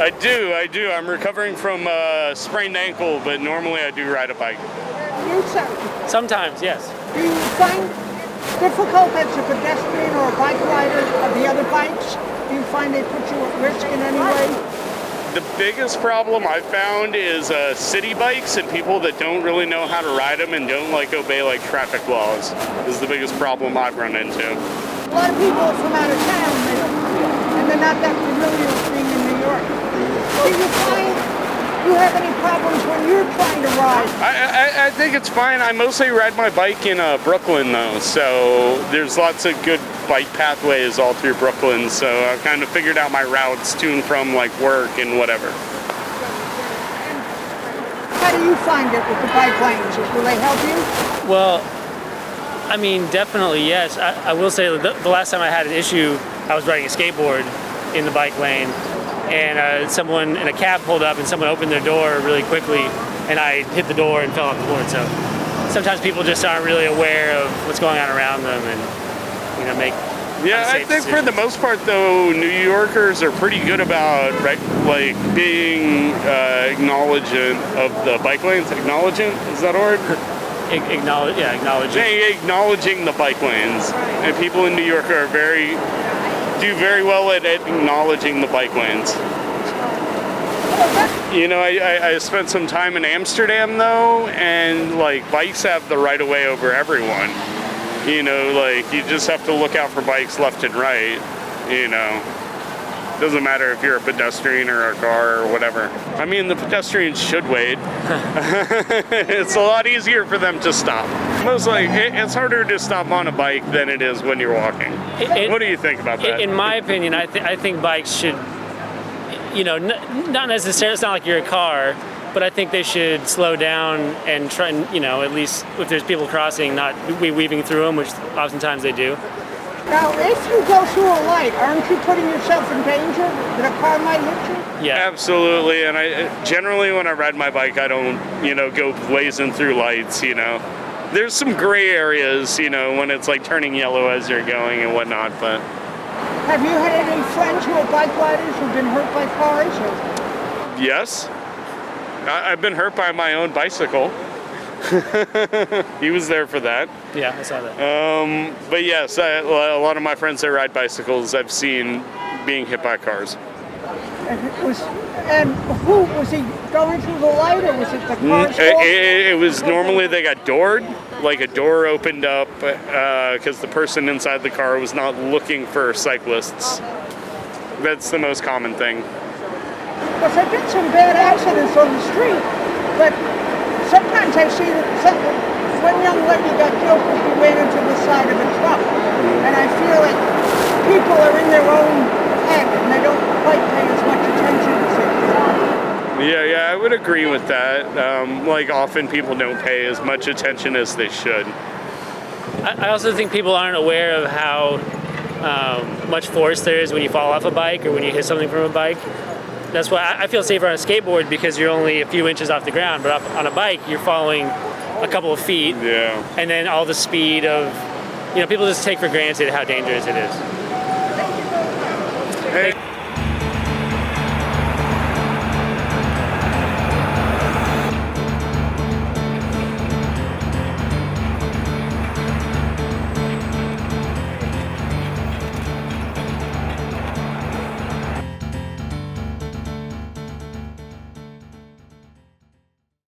I do. I'm recovering from a sprained ankle, but normally I do ride a bike. You, sir? Sometimes, yes. Do you find difficult as a pedestrian or a bike rider of the other bikes? Do you find they put you at risk in any way? The biggest problem I've found is city bikes and people that don't really know how to ride them and don't obey traffic laws is the biggest problem I've run into. A lot of people are from out of town, and they're not that familiar with being in New York. Do you find you have any problems when you're trying to ride? I think it's fine. I mostly ride my bike in Brooklyn though, so there's lots of good bike pathways all through Brooklyn, so I've kind of figured out my routes to and from work and whatever. How do you find it with the bike lanes? Will they help you? Well, I mean, definitely yes. I will say the last time I had an issue, I was riding a skateboard in the bike lane, and someone in a cab pulled up and someone opened their door really quickly, and I hit the door and fell off the board. So sometimes people just aren't really aware of what's going on around them and make I think for the most part though, New Yorkers are pretty good about being acknowledgent of the bike lanes. Acknowledgent, is that a word? Acknowledging the bike lanes, and people in New York do very well at acknowledging the bike lanes. I spent some time in Amsterdam though, and bikes have the right of way over everyone. You just have to look out for bikes left and right. Doesn't matter if you're a pedestrian or a car or whatever. I mean, the pedestrians should wait. It's a lot easier for them to stop. It's harder to stop on a bike than it is when you're walking. What do you think about that? In my opinion, I think bikes should, not necessarily, it's not like you're a car, but I think they should slow down and try and, at least if there's people crossing, not weaving through them, which oftentimes they do. Now, if you go through a light, aren't you putting yourself in danger that a car might hit you? Yeah, absolutely. And I generally, when I ride my bike, I don't, go blazing through lights. There's some gray areas, when it's turning yellow as you're going and whatnot. But have you had any friends who are bike riders who've been hurt by cars? Or? Yes, I've been hurt by my own bicycle. He was there for that. Yeah, I saw that. But yes, a lot of my friends that ride bicycles I've seen being hit by cars. And who was he going through the light, or was it the car's fault? It was normally they got doored, a door opened up because the person inside the car was not looking for cyclists. That's the most common thing. Because I've been some bad accidents on the street, but sometimes I see that one young lady got killed because she ran into the side of a truck. And I feel like people are in their own head and they don't quite pay as much attention as they should. Yeah, I would agree with that. Often people don't pay as much attention as they should. I also think people aren't aware of how much force there is when you fall off a bike or when you hit something from a bike. That's why I feel safer on a skateboard, because you're only a few inches off the ground, but on a bike, you're falling a couple of feet. Yeah. And then all the speed of, people just take for granted how dangerous it is. Hey.